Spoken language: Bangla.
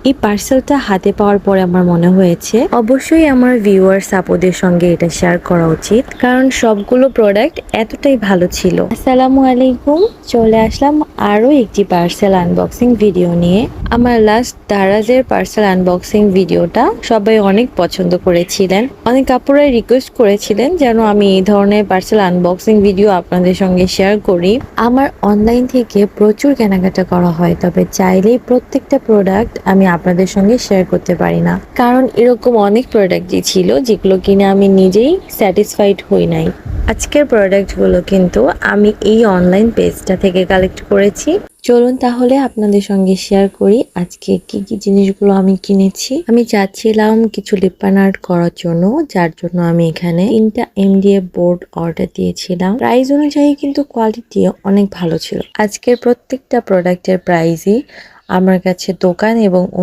এই পার্সেলটা হাতে পাওয়ার পরে আমার মনে হয়েছে অবশ্যই আমার ভিউয়ার্স আপুদের সঙ্গে এটা শেয়ার করা উচিত, কারণ সবগুলো প্রোডাক্ট এতটাই ভালো ছিল। আসসালামু আলাইকুম, চলে আসলাম আরো একটি পার্সেল আনবক্সিং ভিডিও নিয়ে। আমার লাস্ট দারাজের পার্সেল আনবক্সিং ভিডিওটা সবাই অনেক পছন্দ করেছিলেন। অনেক আপুরাই রিকোয়েস্ট করেছিলেন যেন আমি এই ধরনের পার্সেল আনবক্সিং ভিডিও আপনাদের সঙ্গে শেয়ার করি। আমার অনলাইন থেকে প্রচুর কেনাকাটা করা হয়, তবে চাইলেই প্রত্যেকটা প্রোডাক্ট আমি আপনাদের সঙ্গে শেয়ার করতে পারি না, কারণ এরকম অনেক প্রোডাক্টই ছিল যেগুলো কিনে আমি নিজেই স্যাটিসফাইড হই নাই। আজকের প্রোডাক্টগুলো কিন্তু আমি এই অনলাইন পেজটা থেকে কালেক্ট করেছি। চলুন তাহলে আপনাদের সঙ্গে শেয়ার করি আজকে কি কি জিনিসগুলো আমি কিনেছি। আমি চাচ্ছিলাম কিছু লিপ বাম আর্ট করার জন্য, যার জন্য আমি এখানে 3টা MDF বোর্ড অর্ডার দিয়েছিলাম। প্রাইস অনুযায়ী কিন্তু কোয়ালিটি অনেক ভালো ছিল। আজকের প্রত্যেকটা প্রোডাক্টের প্রাইসই আমার কাছে দোকান এবং